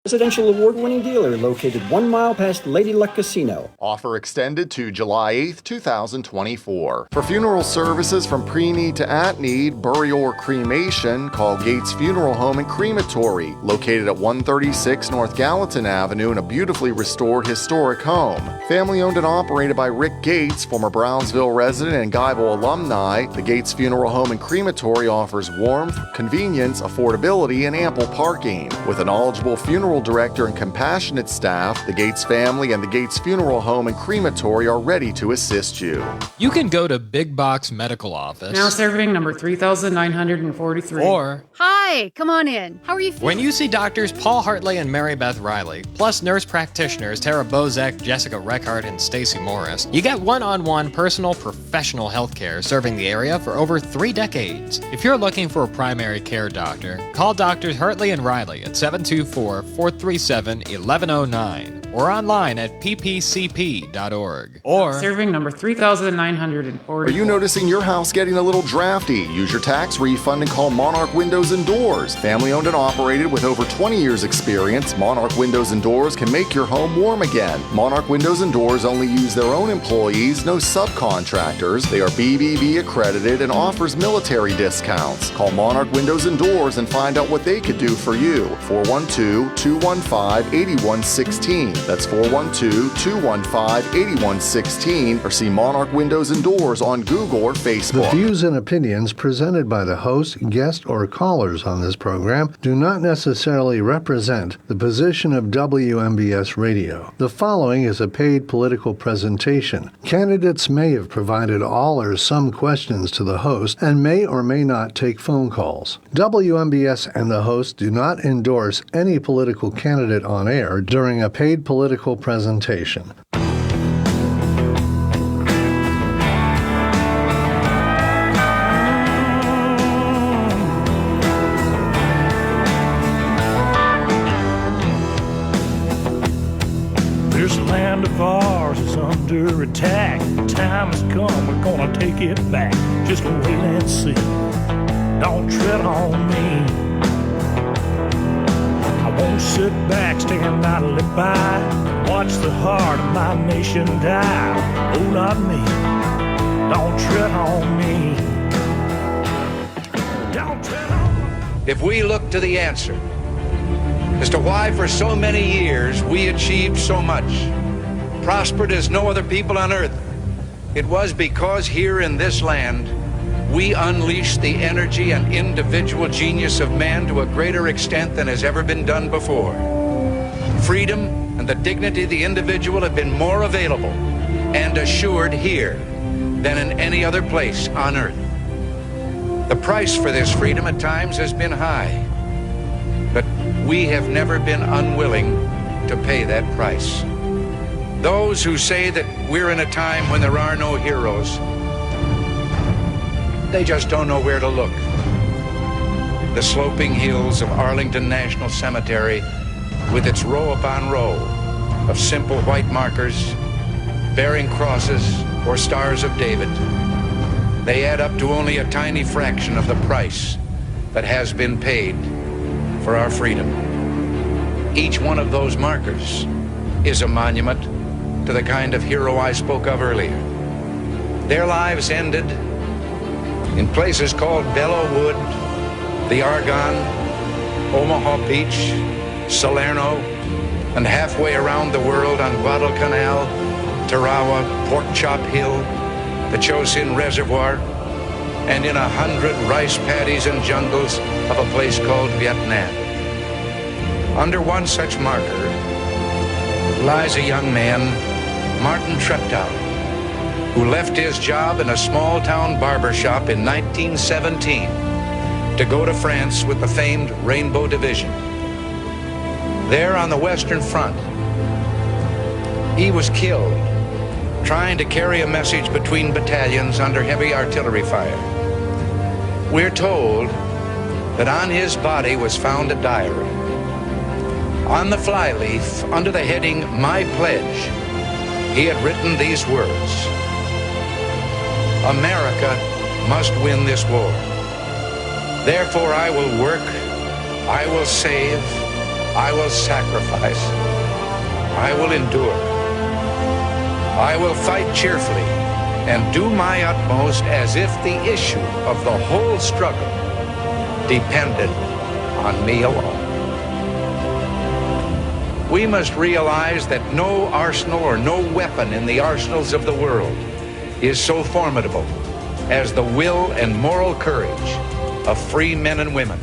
Presidential award-winning dealer located 1 mile past Lady Luck Casino. Offer extended to July 8th, 2024. For funeral services from pre-need to at-need, burial or cremation, call Gates Funeral Home and Crematory, located at 136 North Gallatin Avenue in a beautifully restored historic home. Family owned and operated by Rick Gates, former Brownsville resident and Guyville alumni, the Gates Funeral Home and Crematory offers warmth, convenience, affordability, and ample parking. With a knowledgeable funeral director and compassionate staff, the Gates family and the Gates Funeral Home and Crematory are ready to assist you. You can go to Big Box Medical Office. Now serving number 3943. Or, hi, come on in. How are you feeling? when you see doctors Paul Hartley and Mary Beth Riley, plus nurse practitioners Tara Bozek, Jessica Reckart, and Stacy Morris, you get one-on-one personal professional health care serving the area for over 3 decades. If you're looking for a primary care doctor, call Doctors Hartley and Riley at 724-437-1109 or online at ppcp.org. Or serving number 3940. Are you noticing your house getting a little drafty? Use your tax refund and call Monarch Windows and Doors. Family owned and operated with over 20 years experience, Monarch Windows and Doors can make your home warm again. Monarch Windows and Doors only use their own employees, no subcontractors. They are BBB accredited and offers military discounts. Call Monarch Windows and Doors and find out what they could do for you. 412-215-8116. That's 412-215-8116, or see Monarch Windows and Doors on Google or Facebook. The views and opinions presented by the host, guest, or callers on this program do not necessarily represent the position of WMBS Radio. The following is a paid political presentation. Candidates may have provided all or some questions to the host and may or may not take phone calls. WMBS and the host do not endorse any political candidate on air during a paid political presentation. This land of ours is under attack. Time has come, we're gonna take it back. Just wait and see. Don't tread on me. I won't sit back, stand idly by, watch the heart of my nation die. Oh, not me. Don't tread on me. Don't tread on me. If we look to the answer as to why for so many years we achieved so much, prospered as no other people on earth, it was because here in this land we unleashed the energy and individual genius of man to a greater extent than has ever been done before. Freedom and the dignity of the individual have been more available and assured here than in any other place on earth. The price for this freedom at times has been high, but we have never been unwilling to pay that price. Those who say that we're in a time when there are no heroes, they just don't know where to look. The sloping hills of Arlington National Cemetery, with its row upon row of simple white markers bearing crosses or stars of David, they add up to only a tiny fraction of the price that has been paid for our freedom. Each one of those markers is a monument to the kind of hero I spoke of earlier. Their lives ended in places called Belleau Wood, the Argonne, Omaha Beach, Salerno, and halfway around the world on Guadalcanal, Tarawa, Pork Chop Hill, the Chosin Reservoir, and in 100 rice paddies and jungles of a place called Vietnam. Under one such marker lies a young man, Martin Treptow, who left his job in a small-town barber shop in 1917 to go to France with the famed Rainbow Division. There on the Western Front, he was killed trying to carry a message between battalions under heavy artillery fire. We're told that on his body was found a diary. On the flyleaf, under the heading, My Pledge, he had written these words: America must win this war. Therefore I will work, I will save, I will sacrifice. I will endure. I will fight cheerfully and do my utmost as if the issue of the whole struggle depended on me alone. We must realize that no arsenal or no weapon in the arsenals of the world is so formidable as the will and moral courage of free men and women.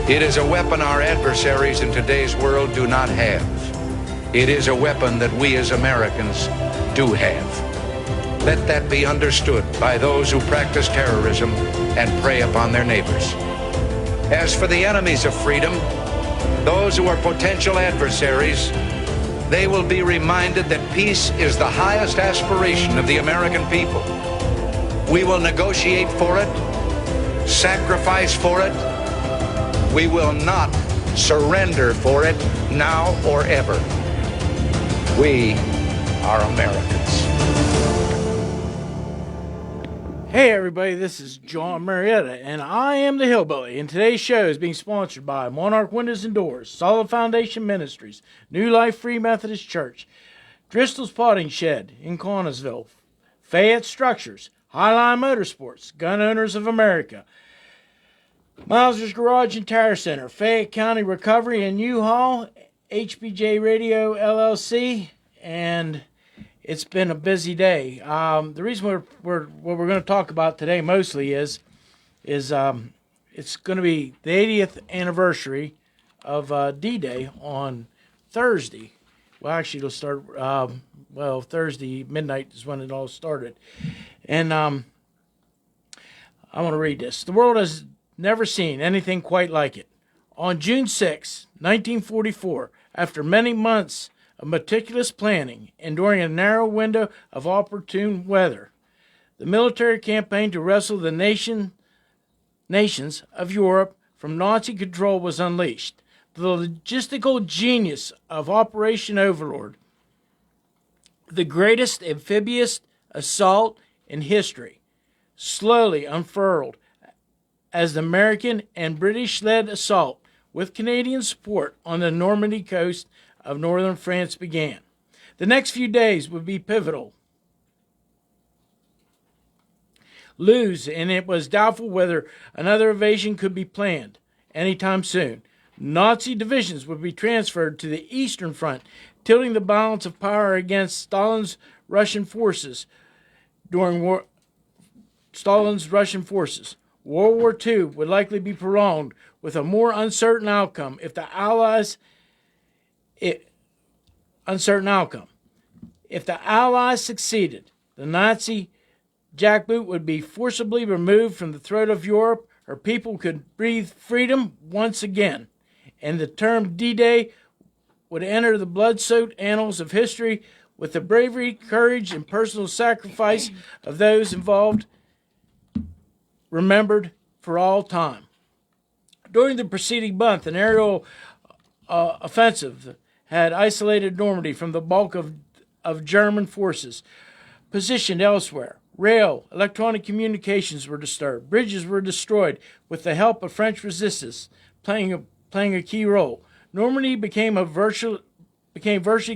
It is a weapon our adversaries in today's world do not have. It is a weapon that we as Americans do have. Let that be understood by those who practice terrorism and prey upon their neighbors. As for the enemies of freedom, those who are potential adversaries, they will be reminded that peace is the highest aspiration of the American people. We will negotiate for it, sacrifice for it. We will not surrender for it now or ever. We are Americans. Hey everybody, this is John Marietta, and I am the Hillbilly, and today's show is being sponsored by Monarch Windows and Doors, Solid Foundation Ministries, New Life Free Methodist Church, Driscoll's Potting Shed in Connellsville, Fayette Structures, Highline Motorsports, Gun Owners of America, Mauser's Garage and Tire Center, Fayette County Recovery and U-Haul, HBJ Radio LLC, and it's been a busy day. The reason what we're going to talk about today mostly is it's going to be the 80th anniversary of D-Day on Thursday. Well, actually, it'll start. Thursday midnight is when it all started, and I want to read this. The world has never seen anything quite like it. On June 6, 1944, after many months of meticulous planning and during a narrow window of opportune weather, the military campaign to wrestle the nations of Europe from Nazi control was unleashed. The logistical genius of Operation Overlord, the greatest amphibious assault in history, slowly unfurled as the American and British-led assault with Canadian support on the Normandy coast of northern France began. The next few days would be pivotal. And it was doubtful whether another invasion could be planned anytime soon. Nazi divisions would be transferred to the Eastern Front, tilting the balance of power against Stalin's Russian forces during war. World War II would likely be prolonged with a more uncertain outcome if the Allies succeeded. The Nazi jackboot would be forcibly removed from the throat of Europe. Her people could breathe freedom once again, and the term D-Day would enter the blood-soaked annals of history with the bravery, courage, and personal sacrifice of those involved remembered for all time. During the preceding month, an aerial offensive had isolated Normandy from the bulk of German forces positioned elsewhere. Rail, electronic communications were disturbed. Bridges were destroyed with the help of French resistance playing a key role. Normandy became virtually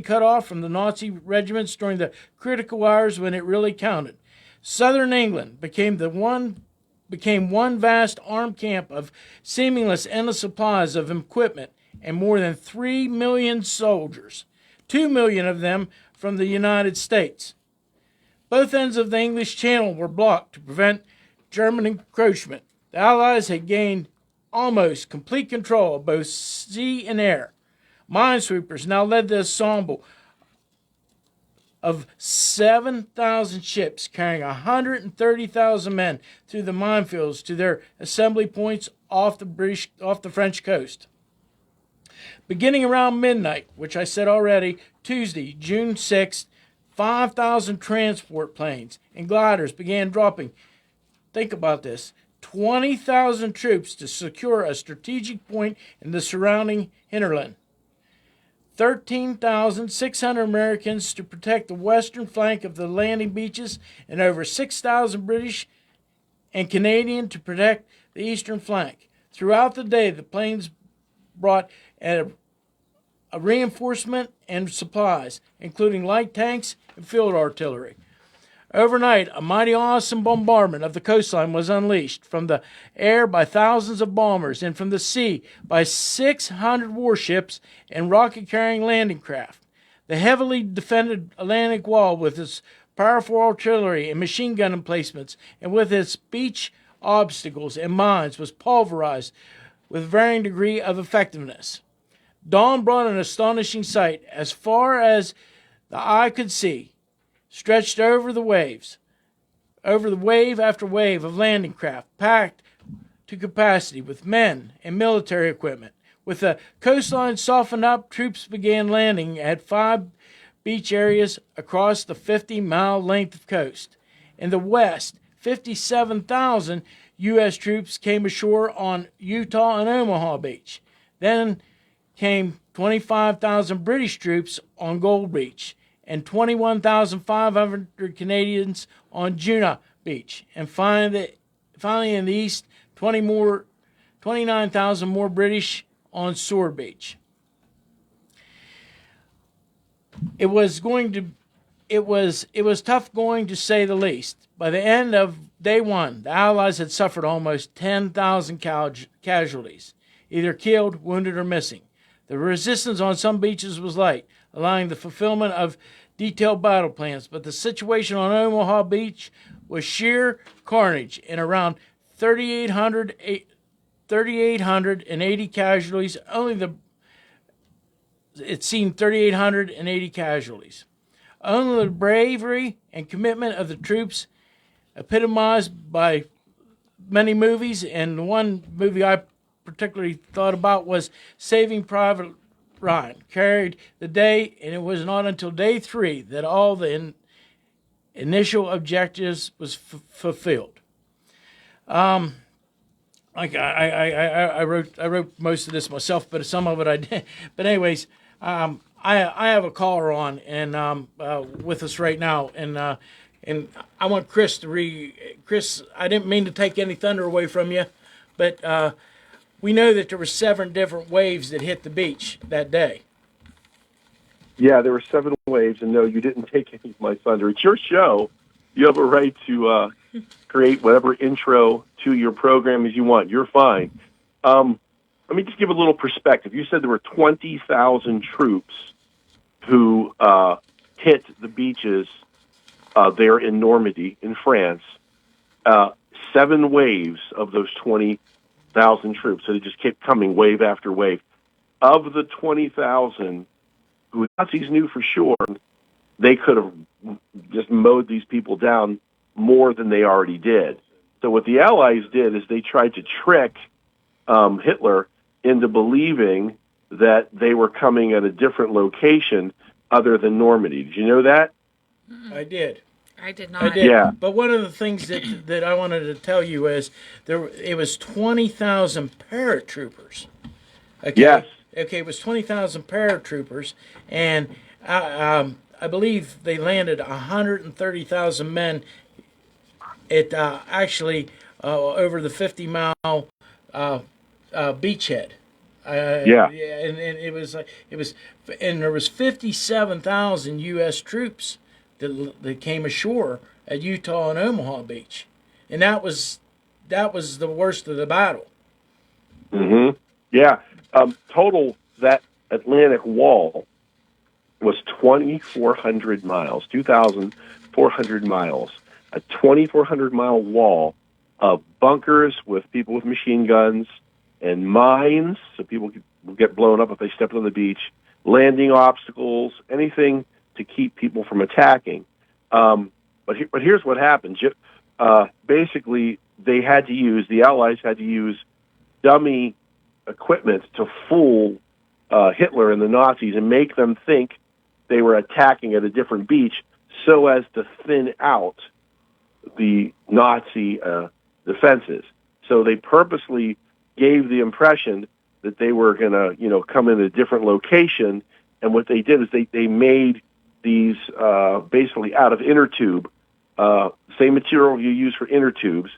cut off from the Nazi regiments during the critical hours when it really counted. Southern England became one vast armed camp of seamless endless supplies of equipment and more than 3 million soldiers, 2 million of them from the United States. Both ends of the English Channel were blocked to prevent German encroachment. The Allies had gained almost complete control of both sea and air. Minesweepers now led the ensemble of 7,000 ships carrying 130,000 men through the minefields to their assembly points off the French coast. Beginning around midnight, which I said already, Tuesday, June 6th, 5,000 transport planes and gliders began dropping. Think about this. 20,000 troops to secure a strategic point in the surrounding hinterland. 13,600 Americans to protect the western flank of the landing beaches, and over 6,000 British and Canadian to protect the eastern flank. Throughout the day, the planes brought a reinforcement and supplies, including light tanks and field artillery. Overnight, a mighty awesome bombardment of the coastline was unleashed from the air by thousands of bombers and from the sea by 600 warships and rocket-carrying landing craft. The heavily defended Atlantic Wall with its powerful artillery and machine gun emplacements and with its beach obstacles and mines was pulverized with varying degree of effectiveness. Dawn brought an astonishing sight as far as the eye could see, stretched over the waves, over the wave after wave of landing craft, packed to capacity with men and military equipment. With the coastline softened up, troops began landing at 5 beach areas across the 50-mile length of coast. In the west, 57,000 U.S. troops came ashore on Utah and Omaha Beach. Then came 25,000 British troops on Gold Beach and 21,500 Canadians on Gina Beach. And finally in the east, 29,000 more British on Sword Beach. It was tough going, to say the least. By the end of day one, the Allies had suffered almost 10,000 casualties, either killed, wounded, or missing. The resistance on some beaches was light, allowing the fulfillment of detailed battle plans, but the situation on Omaha Beach was sheer carnage, and around 3,880 casualties. It seemed 3,880 casualties. Only the bravery and commitment of the troops, epitomized by many movies, and the one movie I particularly thought about was Saving Private Ryan, carried the day, and it was not until day 3 that all the initial objectives was fulfilled. I wrote most of this myself, but some of it I did. But anyways, I have a caller on and with us right now, and I want Chris to read. Chris, I didn't mean to take any thunder away from you, but we know that there were 7 different waves that hit the beach that day. Yeah, there were 7 waves, and no, you didn't take any of my thunder. It's your show. You have a right to create whatever intro to your program as you want. You're fine. Let me just give a little perspective. You said there were 20,000 troops who hit the beaches there in Normandy, in France. 7 waves of those 20,000 troops. So they just kept coming wave after wave. Of the 20,000 who Nazis knew for sure, they could have just mowed these people down more than they already did. So what the Allies did is they tried to trick Hitler into believing that they were coming at a different location other than Normandy. Did you know that? I did. I did not. I did. Yeah. But one of the things that I wanted to tell you is it was 20,000 paratroopers. Okay? Yes. Okay, it was 20,000 paratroopers, and I believe they landed 130,000 men at actually over the 50-mile beachhead. Yeah. And there was 57,000 U.S. troops that came ashore at Utah and Omaha Beach, and that was the worst of the battle. Mm-hmm. Yeah. Total, that Atlantic Wall was 2,400 miles, 2,400 miles, a 2,400-mile wall of bunkers with people with machine guns and mines, so people would get blown up if they stepped on the beach, landing obstacles, anything to keep people from attacking. But here's what happened. Basically, the Allies had to use dummy equipment to fool Hitler and the Nazis and make them think they were attacking at a different beach so as to thin out the Nazi defenses. So they purposely gave the impression that they were going to, come in a different location. And what they did is they made these basically out of inner tube, same material you use for inner tubes.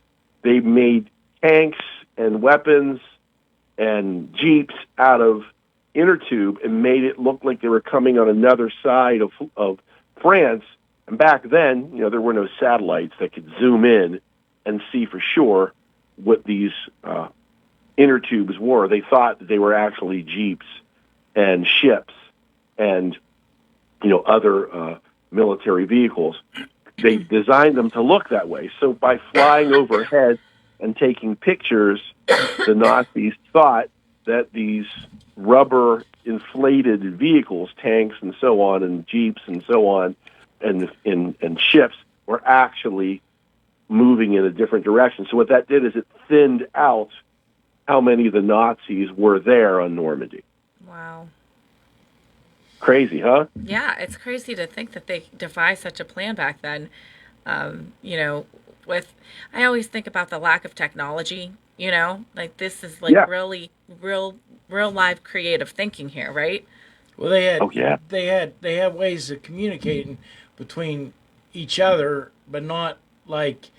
They made tanks and weapons and Jeeps out of inner tube and made it look like they were coming on another side of France. And back then, there were no satellites that could zoom in and see for sure what these inner tubes were. They thought that they were actually Jeeps and ships and other military vehicles. They designed them to look that way. So by flying overhead and taking pictures, the Nazis thought that these rubber inflated vehicles, tanks and so on, and Jeeps and so on, and ships were actually moving in a different direction. So what that did is it thinned out how many of the Nazis were there on Normandy. Wow. Crazy, huh? Yeah, it's crazy to think that they devised such a plan back then. I always think about the lack of technology, like this is really real live creative thinking here, right? Well, they had ways of communicating between each other, but not like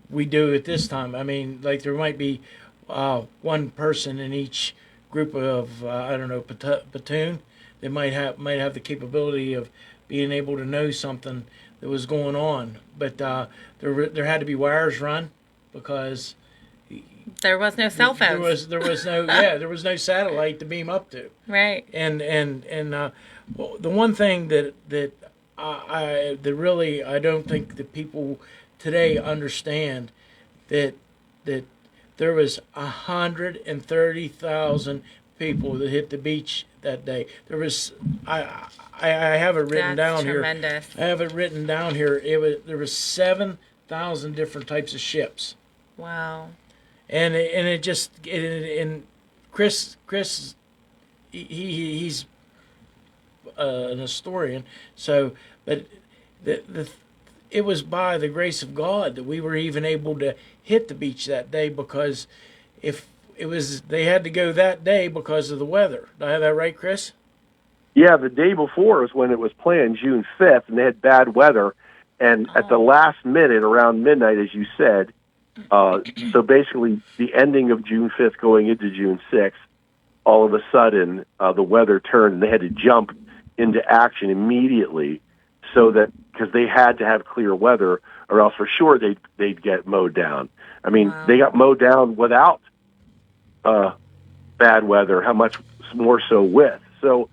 we do at this time. I mean, like there might be one person in each group of platoon that might have the capability of being able to know something that was going on, but there had to be wires run because there was no cell phones. There was no satellite to beam up to. Right. And the one thing that I don't think that people today understand that there was 130,000 people that hit the beach that day. There was I have it written down tremendous. here. I have it written down here. There was 7,000 different types of ships. Wow. And Chris he's an historian. So, but it was by the grace of God that we were even able to hit the beach that day, because if it was, they had to go that day because of the weather. Do I have that right, Chris? Yeah, the day before is when it was planned, June 5th, and they had bad weather. And at the last minute, around midnight, as you said, so basically the ending of June 5th going into June 6th, all of a sudden the weather turned and they had to jump into action immediately, so that because they had to have clear weather or else for sure they'd get mowed down. I mean, they got mowed down without bad weather, how much more so with. So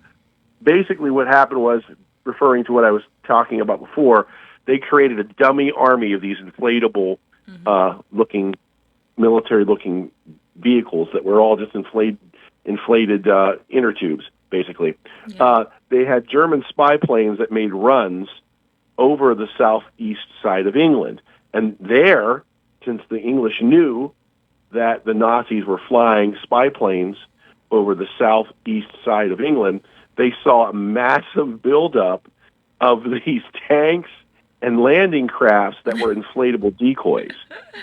basically what happened was, referring to what I was talking about before, they created a dummy army of these inflatable looking, military-looking vehicles that were all just inflated inner tubes, basically. Yeah. They had German spy planes that made runs over the southeast side of England. And there, since the English knew that the Nazis were flying spy planes over the southeast side of England, they saw a massive buildup of these tanks and landing crafts that were inflatable decoys.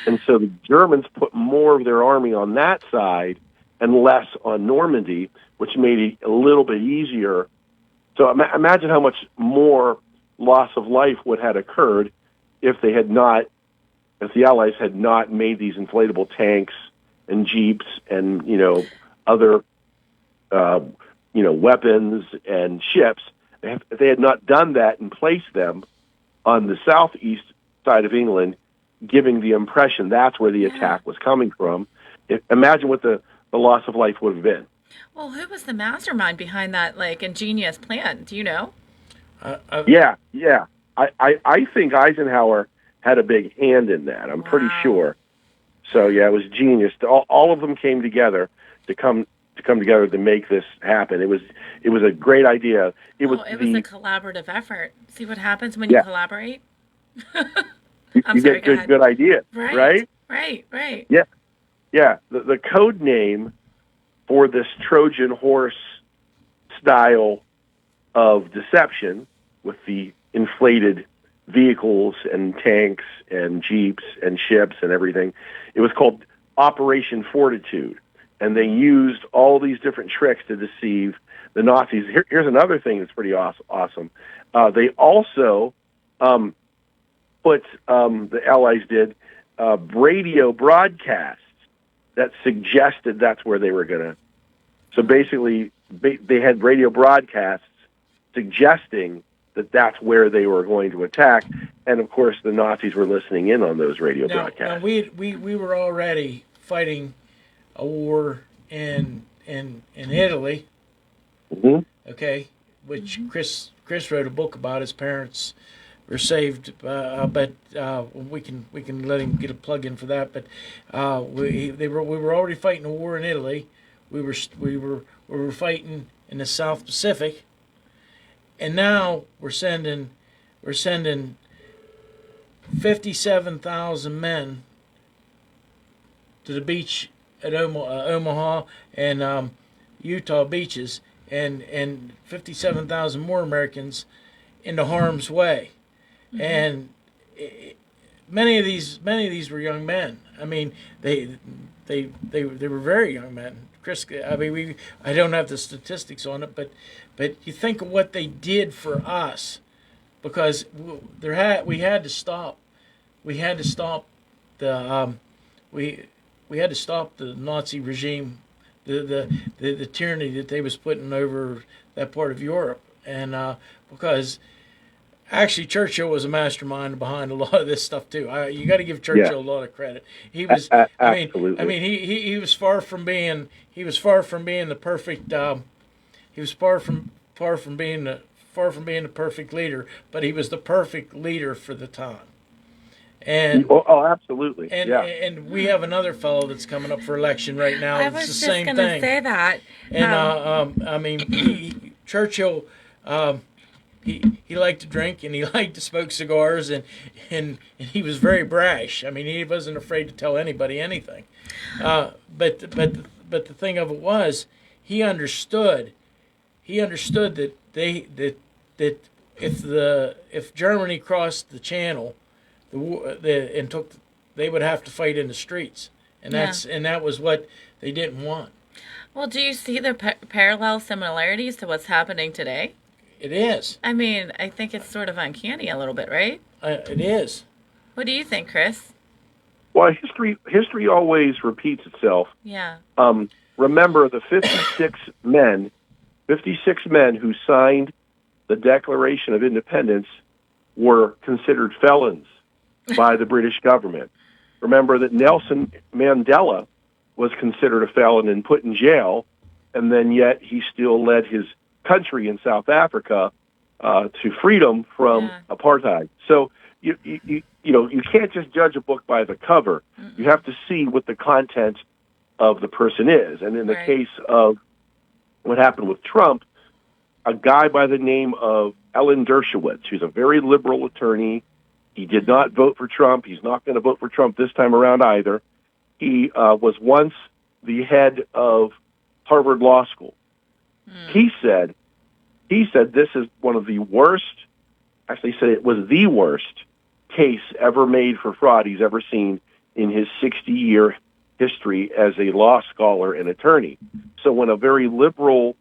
And so the Germans put more of their army on that side and less on Normandy, which made it a little bit easier. So imagine how much more loss of life would have occurred if they had not, if the Allies had not made these inflatable tanks and jeeps and, other, weapons and ships. If they had not done that and placed them on the southeast side of England, giving the impression that's where the attack was coming from, imagine what the loss of life would have been. Well, who was the mastermind behind that, ingenious plan? Do you know? Yeah. I think Eisenhower had a big hand in that. I'm pretty sure. So yeah, it was genius. All of them came together to come together to make this happen. It was a great idea. It was a collaborative effort. See what happens when you collaborate? you get good ideas, right? Right. Yeah. The code name for this Trojan horse style of deception with the inflated vehicles and tanks and jeeps and ships and everything, it was called Operation Fortitude. And they used all these different tricks to deceive the Nazis. Here's another thing that's pretty awesome. They also put, the Allies did, radio broadcasts that suggested that's where they were going to. So basically, they had radio broadcasts suggesting that that's where they were going to attack, and of course the Nazis were listening in on those radio broadcasts. Now we were already fighting a war in Italy, okay, which Chris wrote a book about. His parents were saved, but we can let him get a plug in for that. But we were already fighting a war in Italy. We were fighting in the South Pacific, and now we're sending 57,000 men to the beach at Omaha and Utah beaches, and 57,000 more Americans into harm's way, and many of these were young men. I mean, they were very young men. Chris, I mean, I don't have the statistics on it, but you think of what they did for us, because we had to stop the Nazi regime, the tyranny that they was putting over that part of Europe, and because actually Churchill was a mastermind behind a lot of this stuff too. You got to give Churchill a lot of credit. He was, absolutely. I mean, he was far from being the perfect. He was far from being the perfect leader, but he was the perfect leader for the time. And absolutely. And we have another fellow that's coming up for election right now. I was just going to say that. And I mean, Churchill, he liked to drink and he liked to smoke cigars, and he was very brash. I mean, he wasn't afraid to tell anybody anything. But the thing of it was, he understood that that if Germany crossed the channel, they would have to fight in the streets, and that was what they didn't want. Well, do you see the parallel similarities to what's happening today? It is. I mean, I think it's sort of uncanny a little bit, right? It is. What do you think, Chris? Well, history always repeats itself. Yeah. Remember the 56 men who signed the Declaration of Independence were considered felons by the British government. Remember that Nelson Mandela was considered a felon and put in jail, and then yet he still led his country in South Africa to freedom from apartheid. So you can't just judge a book by the cover. You have to see what the content of the person is. And in the case of what happened with Trump, a guy by the name of Alan Dershowitz, who's a very liberal attorney. He did not vote for Trump. He's not going to vote for Trump this time around either. He was once the head of Harvard Law School. He said this is one of the worst, actually he said it was the worst case ever made for fraud he's ever seen in his 60-year history as a law scholar and attorney. So when a very liberal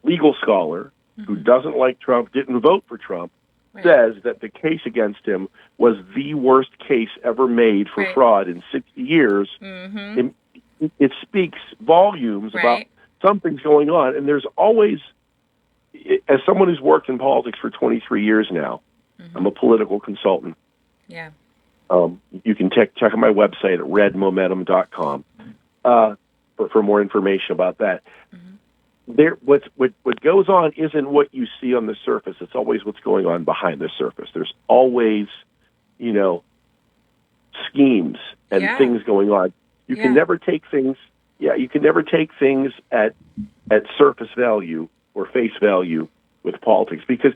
legal scholar who doesn't like Trump, didn't vote for Trump, says that the case against him was the worst case ever made for fraud in 60 years, it speaks volumes about something's going on. And there's always, as someone who's worked in politics for 23 years now, I'm a political consultant. Yeah. You can check out my website at redmomentum.com for more information about that. What goes on isn't what you see on the surface. It's always what's going on behind the surface. There's always, schemes and things going on. You can never take things. You can never take things at surface value or face value with politics, because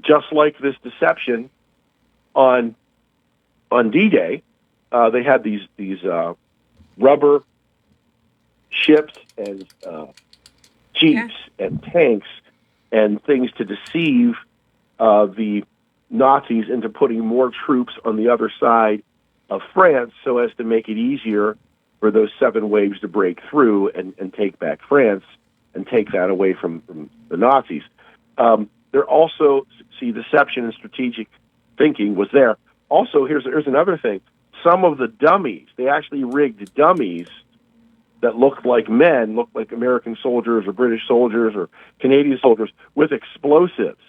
just like this deception on D-Day, they had these rubber ships and jeeps and tanks and things to deceive the Nazis into putting more troops on the other side of France so as to make it easier for those 7 waves to break through and take back France and take that away from the Nazis. There also, deception and strategic thinking was there. Also, here's another thing. Some of the dummies, they actually rigged dummies that looked like men, looked like American soldiers or British soldiers or Canadian soldiers with explosives,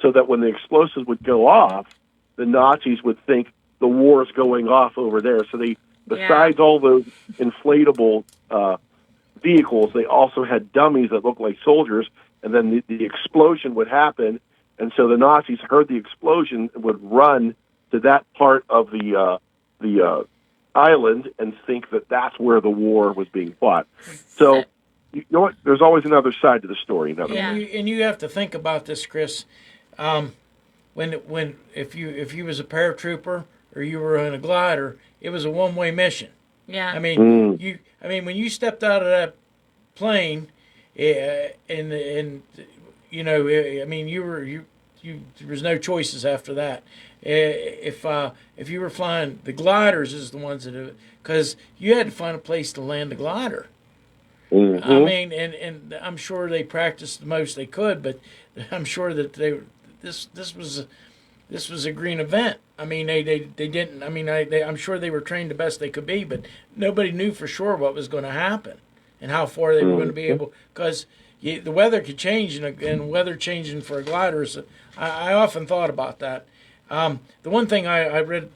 so that when the explosives would go off, the Nazis would think the war is going off over there. So they, besides all those inflatable vehicles, they also had dummies that looked like soldiers, and then the explosion would happen, and so the Nazis heard the explosion and would run to that part of the island and think that that's where the war was being fought. So, you know what? There's always another side to the story. And you have to think about this, Chris. If you was a paratrooper or you were in a glider, it was a one-way mission. Yeah. I mean, when you stepped out of that plane, there was no choices after that. If you were flying, the gliders is the ones that, because you had to find a place to land the glider. Mm-hmm. I mean, and I'm sure they practiced the most they could, but I'm sure that this was a green event. I mean, they didn't. I mean, I'm sure they were trained the best they could be, but nobody knew for sure what was going to happen and how far they were going to be able, because the weather could change, and weather changing for a glider is. I often thought about that. The one thing I read,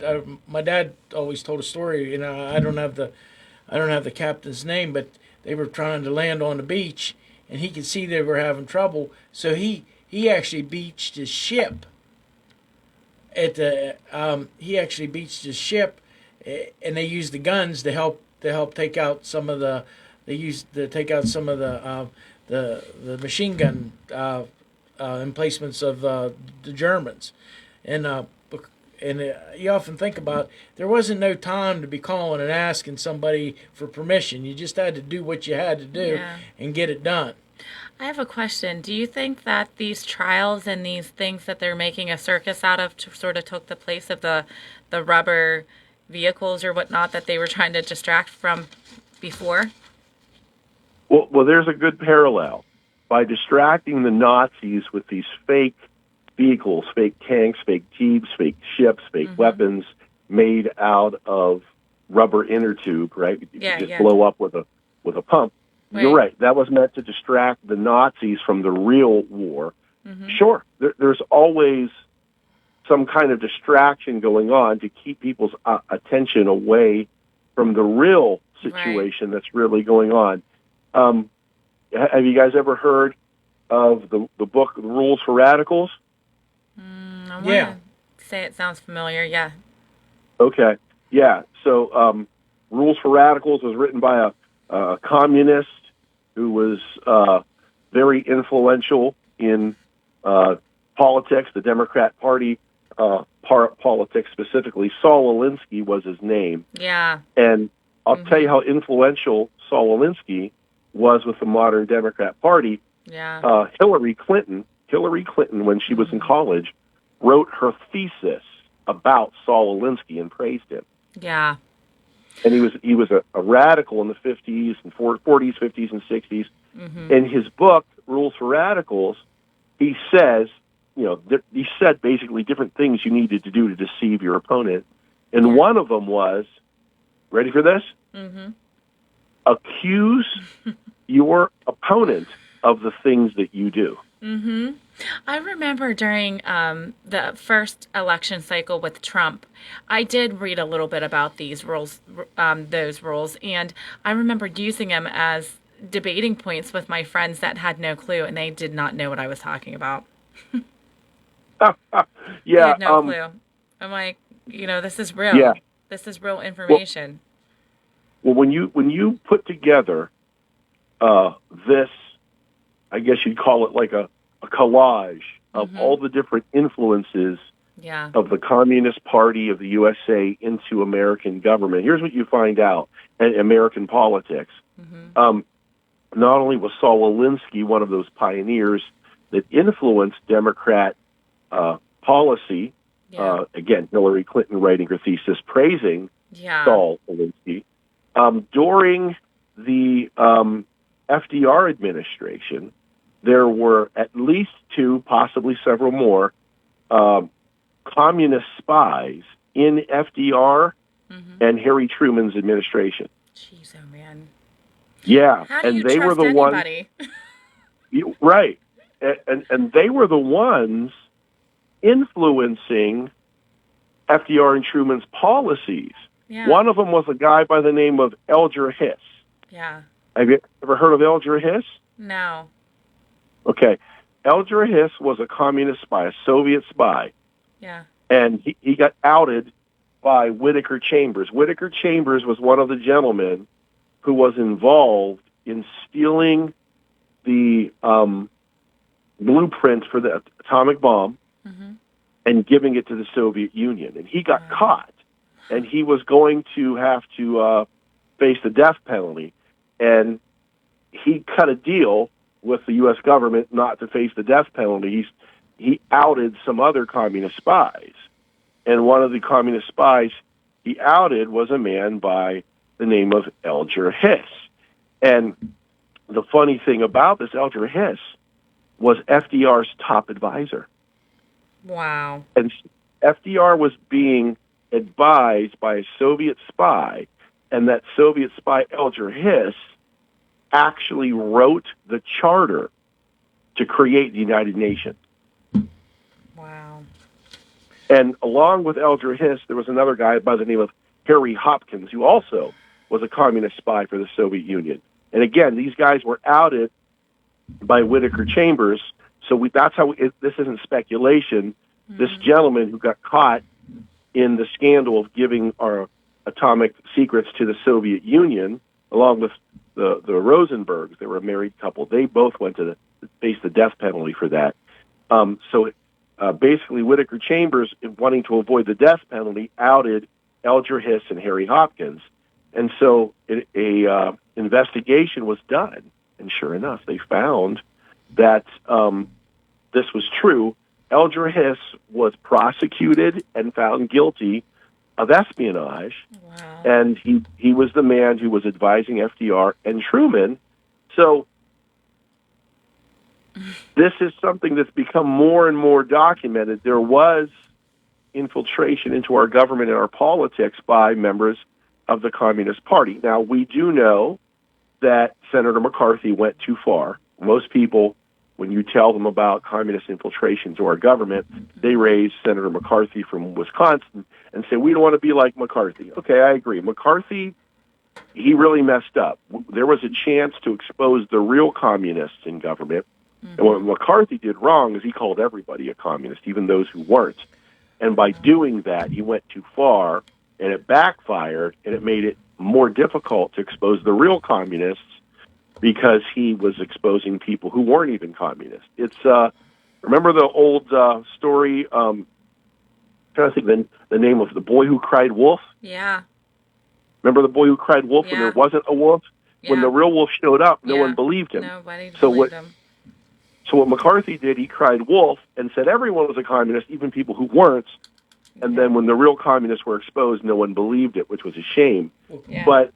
my dad always told a story. You know, I don't have the captain's name, but they were trying to land on the beach, and he could see they were having trouble, so he actually beached his ship. He actually beached his ship, and they used the guns to help take out some of the. They used to take out some of the machine gun emplacements of the Germans, and you often think about, there wasn't no time to be calling and asking somebody for permission. You just had to do what you had to do and get it done. I have a question. Do you think that these trials and these things that they're making a circus out of sort of took the place of the rubber vehicles or whatnot that they were trying to distract from before? Well, there's a good parallel. By distracting the Nazis with these fake vehicles, fake tanks, fake jeeps, fake ships, fake weapons made out of rubber inner tube, right? You just blow up with a pump. Right. You're right. That was meant to distract the Nazis from the real war. Mm-hmm. Sure, there's always some kind of distraction going on to keep people's attention away from the real situation that's really going on. Have you guys ever heard of the book Rules for Radicals? I want to say it sounds familiar, yeah. Okay, yeah. So Rules for Radicals was written by a communist who was very influential in politics, the Democrat Party politics specifically. Saul Alinsky was his name. Yeah. And I'll tell you how influential Saul Alinsky was with the modern Democrat Party. Yeah. Hillary Clinton, when she was in college, wrote her thesis about Saul Alinsky and praised him. Yeah. And he was a radical in the 50s and 40s, 50s, and 60s. Mm-hmm. In his book, Rules for Radicals, he says, he said basically different things you needed to do to deceive your opponent. And one of them was, ready for this? Mm-hmm. Accuse your opponent of the things that you do. Mm-hmm. I remember during the first election cycle with Trump, I did read a little bit about these rules, those rules, and I remember using them as debating points with my friends that had no clue, and they did not know what I was talking about. They had no clue. I'm like, this is real. Yeah. This is real information. Well, when you put together this, I guess you'd call it like a collage of all the different influences of the Communist Party of the USA into American government. Here's what you find out in American politics. Mm-hmm. Not only was Saul Alinsky one of those pioneers that influenced Democrat policy, again, Hillary Clinton writing her thesis praising Saul Alinsky, during the FDR administration, there were at least two, possibly several more, communist spies in FDR and Harry Truman's administration. Jeez, oh man. Yeah, How do and you they were trust the ones. anybody? Right, and they were the ones influencing FDR and Truman's policies. Yeah. One of them was a guy by the name of Elger Hiss. Yeah. Have you ever heard of Elger Hiss? No. Okay. Elger Hiss was a communist spy, a Soviet spy. Yeah. And he got outed by Whittaker Chambers. Whittaker Chambers was one of the gentlemen who was involved in stealing the blueprint for the atomic bomb and giving it to the Soviet Union. And he got caught, and he was going to have to face the death penalty. And he cut a deal with the U.S. government not to face the death penalty. He outed some other communist spies. And one of the communist spies he outed was a man by the name of Elger Hiss. And the funny thing about this, Elger Hiss was FDR's top advisor. Wow. And FDR was being advised by a Soviet spy, and that Soviet spy, Elger Hiss, actually wrote the charter to create the United Nations. Wow. And along with Elger Hiss, there was another guy by the name of Harry Hopkins, who also was a communist spy for the Soviet Union. And again, these guys were outed by Whittaker Chambers, so that's how this isn't speculation. This gentleman who got caught in the scandal of giving our atomic secrets to the Soviet Union, along with the Rosenbergs, they were a married couple. They both went to face the death penalty for that. Basically, Whittaker Chambers, wanting to avoid the death penalty, outed Elger Hiss and Harry Hopkins. And so a investigation was done, and sure enough, they found that this was true. Elger Hiss was prosecuted and found guilty of espionage, and he was the man who was advising FDR and Truman. So this is something that's become more and more documented. There was infiltration into our government and our politics by members of the Communist Party. Now, we do know that Senator McCarthy went too far. Most people, when you tell them about communist infiltration to our government, they raise Senator McCarthy from Wisconsin and say, we don't want to be like McCarthy. Okay, I agree. McCarthy, he really messed up. There was a chance to expose the real communists in government. And what McCarthy did wrong is he called everybody a communist, even those who weren't. And by doing that, he went too far, and it backfired, and it made it more difficult to expose the real communists because he was exposing people who weren't even communists. It's remember the old story, I'm trying to think the name of the boy who cried wolf? Yeah. Remember the boy who cried wolf when there wasn't a wolf? Yeah. When the real wolf showed up, no one believed him. Nobody believed him. So what McCarthy did, he cried wolf and said everyone was a communist, even people who weren't. And then when the real communists were exposed, no one believed it, which was a shame. Yeah. But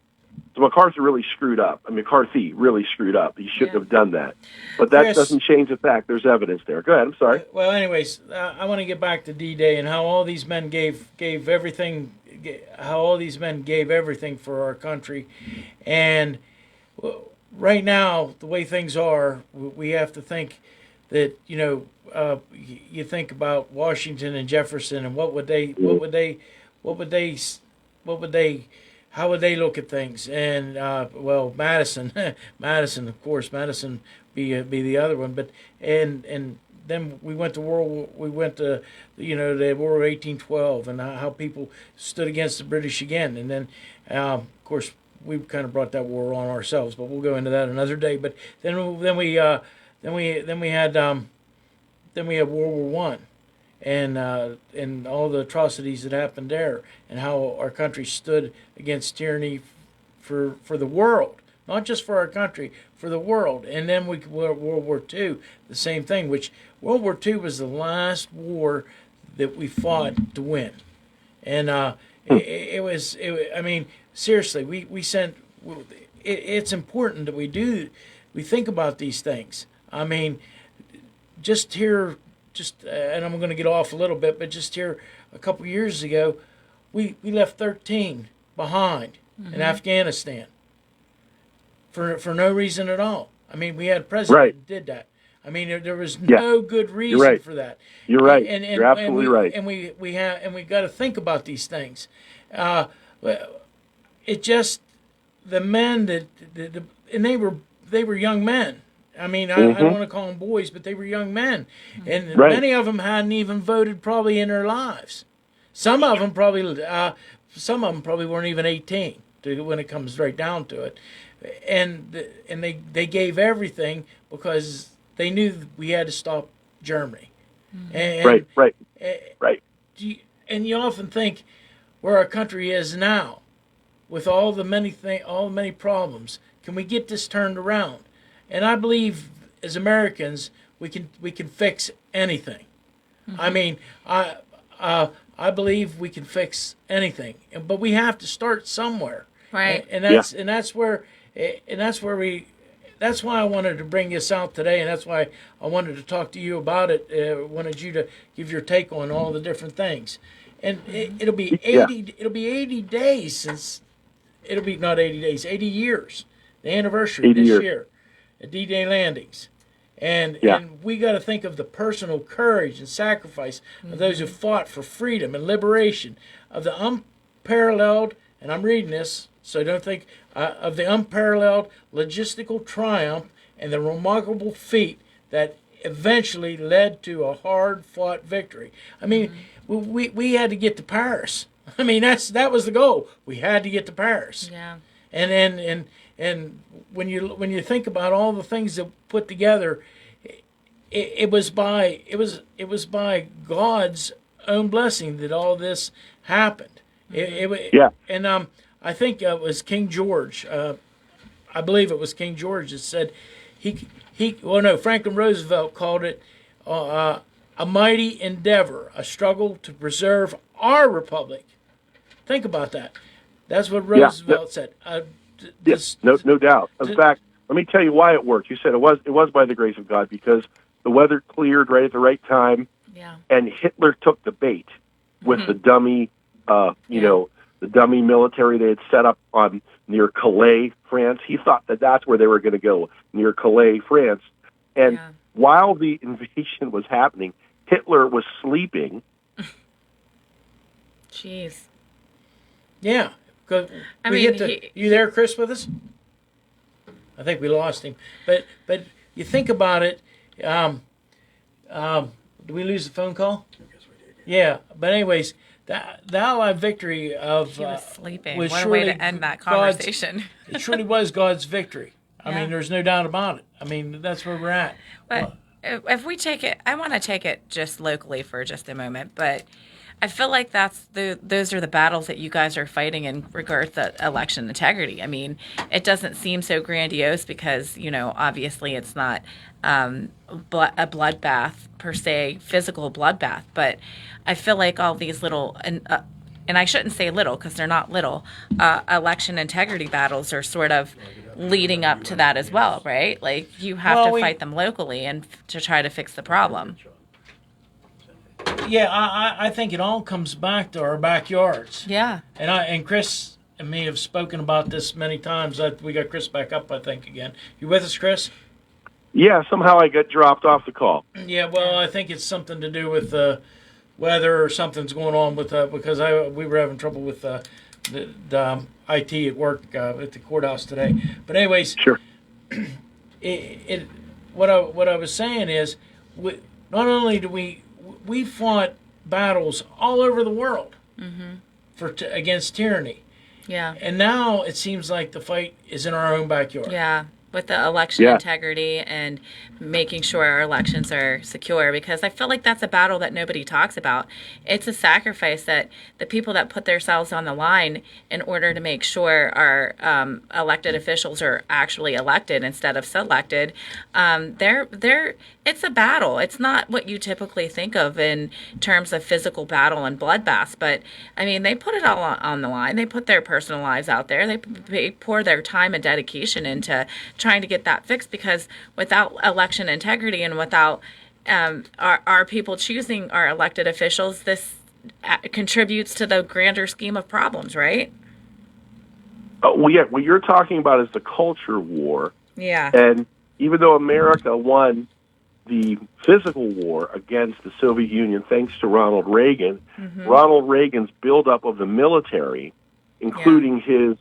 so McCarthy really screwed up. McCarthy really screwed up. He shouldn't have done that. But that doesn't change the fact there's evidence there. Go ahead. I'm sorry. Well, anyways, I want to get back to D-Day and how all these men gave everything. How all these men gave everything for our country, and right now the way things are, we have to think that you think about Washington and Jefferson and how would they look at things? And Madison, of course, Madison be the other one. But and then we went to the War of 1812 and how people stood against the British again. And then of course we kind of brought that war on ourselves. But we'll go into that another day. But then we had World War I. And all the atrocities that happened there, and how our country stood against tyranny for the world, not just for our country, for the world. And then World War II, the same thing. Which World War II was the last war that we fought to win, and it was. I mean, seriously, we sent. It's important that we think about these things. I mean, just here. And I'm going to get off a little bit, but just here a couple years ago, we left 13 behind in Afghanistan. for no reason at all. I mean, we had a president who did that. I mean, there was no good reason for that. You're right. And You're absolutely right. And we got to think about these things. It just the men and they were young men. I mean, I don't want to call them boys, but they were young men, and many of them hadn't even voted probably in their lives. Some of them probably weren't even 18 when it comes right down to it, and they gave everything because they knew we had to stop Germany. And, right. And you often think where our country is now, with all the many problems, can we get this turned around? And I believe as Americans we can fix anything. I mean, I believe we can fix anything, but we have to start somewhere. Right. And that's where that's why I wanted to bring this out today, and that's why I wanted to talk to you about it. Wanted you to give your take on all the different things. And it'll be 80 days since it'll be not 80 days, 80 years, the anniversary this year at D-Day landings. And we got to think of the personal courage and sacrifice of those who fought for freedom and liberation, of the unparalleled, and I'm reading this, so don't think, of the unparalleled logistical triumph and the remarkable feat that eventually led to a hard-fought victory. I mean, we had to get to Paris. I mean, that was the goal. We had to get to Paris. Yeah. And when you think about all the things that put together, it was by God's own blessing that all this happened. And I think it was King George. I believe it was King George that said Franklin Roosevelt called it a mighty endeavor, a struggle to preserve our republic. Think about that. That's what Roosevelt said. Yes, no doubt. In fact, let me tell you why it worked. You said it was by the grace of God because the weather cleared right at the right time, and Hitler took the bait with the dummy, the dummy military they had set up near Calais, France. He thought that that's where they were going to go, near Calais, France. And while the invasion was happening, Hitler was sleeping. Jeez. Yeah. You there, Chris, with us? I think we lost him. But you think about it. Did we lose the phone call? Yes, we did. Yeah. But anyways, the Allied victory of he was sleeping. Was what a way to end that conversation. It truly was God's victory. I mean, there's no doubt about it. I mean, that's where we're at. But if we take it, I want to take it just locally for just a moment, but I feel like those are the battles that you guys are fighting in regards to election integrity. I mean, it doesn't seem so grandiose because, obviously it's not a bloodbath per se, physical bloodbath. But I feel like all these little, and I shouldn't say little because they're not little, election integrity battles are sort of leading up to that as well, right? Like you have to fight them locally and to try to fix the problem. Yeah, I think it all comes back to our backyards. Yeah. And Chris and me have spoken about this many times. We got Chris back up, I think, again. You with us, Chris? Yeah, somehow I got dropped off the call. Yeah, well, I think it's something to do with weather or something's going on with because we were having trouble with the IT at work at the courthouse today. But anyways, sure. What I was saying is, not only do we fought battles all over the world against tyranny. Yeah. And now it seems like the fight is in our own backyard. Yeah, with the election integrity and making sure our elections are secure, because I feel like that's a battle that nobody talks about. It's a sacrifice that the people that put themselves on the line in order to make sure our elected officials are actually elected instead of selected. It's a battle. It's not what you typically think of in terms of physical battle and bloodbaths, but I mean, they put it all on the line. They put their personal lives out there. They pour their time and dedication into trying to get that fixed, because without election integrity and without our people choosing our elected officials, this contributes to the grander scheme of problems, right? What you're talking about is the culture war. Yeah. And even though America won the physical war against the Soviet Union thanks to Ronald Reagan, Ronald Reagan's buildup of the military, including his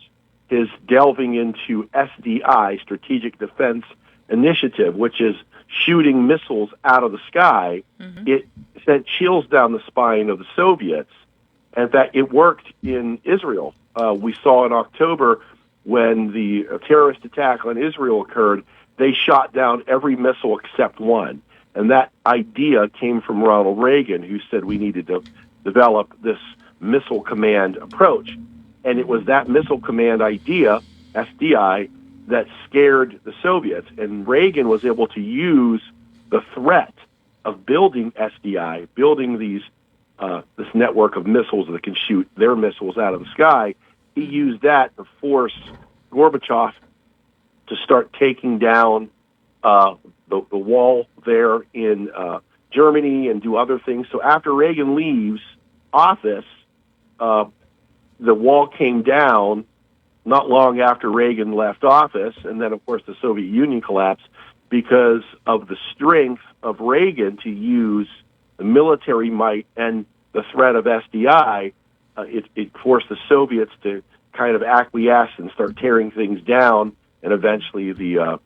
delving into SDI, Strategic Defense Initiative, which is shooting missiles out of the sky, it sent chills down the spine of the Soviets. In fact, it worked in Israel. We saw in October when the terrorist attack on Israel occurred, they shot down every missile except one. And that idea came from Ronald Reagan, who said we needed to develop this missile command approach. And it was that missile command idea, SDI, that scared the Soviets. And Reagan was able to use the threat of building SDI, building these this network of missiles that can shoot their missiles out of the sky. He used that to force Gorbachev to start taking down the wall there in Germany and do other things. So after Reagan leaves office, the wall came down not long after Reagan left office, and then, of course, the Soviet Union collapsed because of the strength of Reagan to use the military might and the threat of SDI. It forced the Soviets to kind of acquiesce and start tearing things down, and eventually the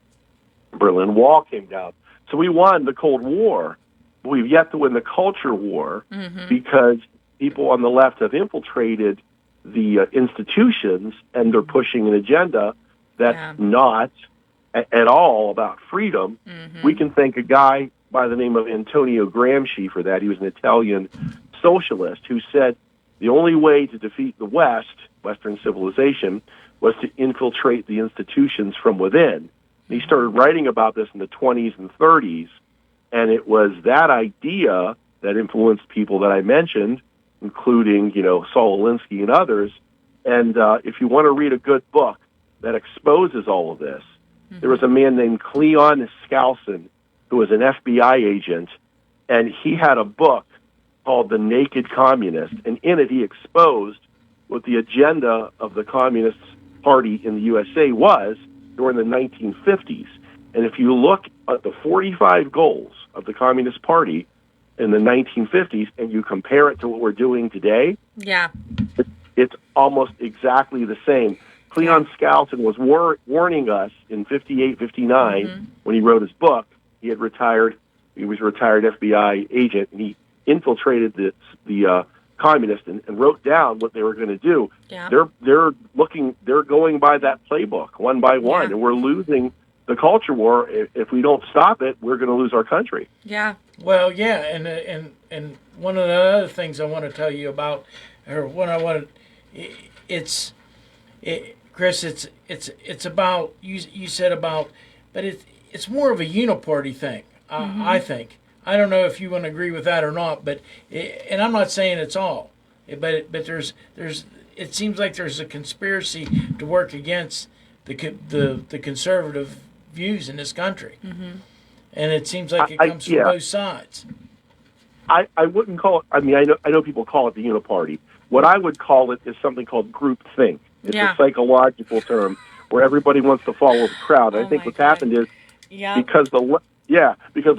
Berlin Wall came down. So we won the Cold War. We've yet to win the culture war because people on the left have infiltrated the institutions, and they're pushing an agenda that's not at all about freedom. We can thank a guy by the name of Antonio Gramsci for that. He was an Italian socialist who said the only way to defeat the West, Western civilization, was to infiltrate the institutions from within. He started writing about this in the 20s and 30s, and it was that idea that influenced people that I mentioned, including, Saul Alinsky and others. And if you want to read a good book that exposes all of this, there was a man named Cleon Skousen who was an FBI agent, and he had a book called The Naked Communist, and in it he exposed what the agenda of the Communist Party in the USA was during the 1950s. And if you look at the 45 goals of the Communist Party in the 1950s and you compare it to what we're doing today, it's almost exactly the same. Cleon Skousen was warning us in 58, 59 when he wrote his book. He had retired. He was a retired FBI agent, and he infiltrated the communists and wrote down what they were going to do. They're going by that playbook one by one, and we're losing the culture war. If we don't stop it, we're going to lose our country. Well, and one of the other things I want to tell you about, or what I want to, Chris, it's about you said about, but it's more of a uniparty thing. I think. I don't know if you want to agree with that or not, but and I'm not saying it's all, but there's it seems like there's a conspiracy to work against the conservative views in this country, and it seems like it comes from both sides. I wouldn't call it. I mean, I know people call it the uniparty. What I would call it is something called groupthink. It's a psychological term where everybody wants to follow the crowd. I think what's happened is because the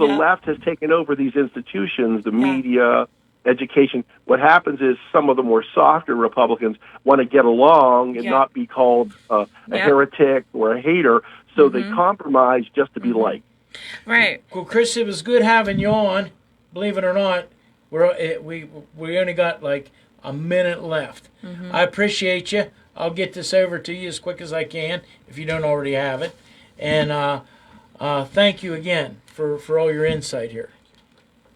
left has taken over these institutions, the media, education. What happens is some of the more softer Republicans want to get along and not be called a heretic or a hater, so they compromise just to be liked. Right. Well, Chris, it was good having you on. Believe it or not, we only got like a minute left. I appreciate you. I'll get this over to you as quick as I can if you don't already have it. And thank you again for all your insight here.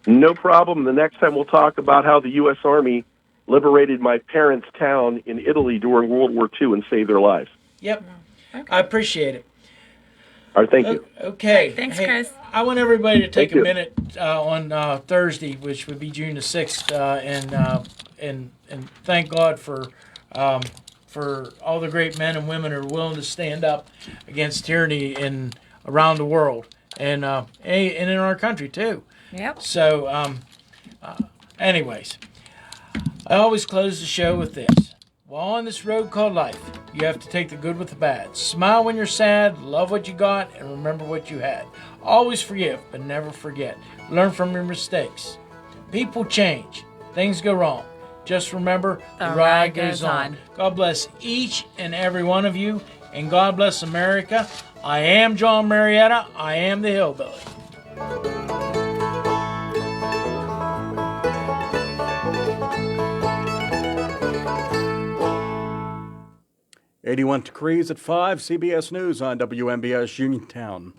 No problem. The next time we'll talk about how the U.S. Army liberated my parents' town in Italy during World War II and saved their lives. Yep. I appreciate it. All right, thank you. Okay. Thanks, Chris. I want everybody to take a minute on Thursday, which would be June the 6th, and thank God for all the great men and women who are willing to stand up against tyranny around the world and in our country too. Yep. So, anyways, I always close the show with this. While on this road called life, you have to take the good with the bad. Smile when you're sad, love what you got, and remember what you had. Always forgive, but never forget. Learn from your mistakes. People change. Things go wrong. Just remember, the ride goes on. God bless each and every one of you, and God bless America. I am John Marietta. I am the Hillbilly. 81 degrees at 5, CBS News on WMBS Uniontown.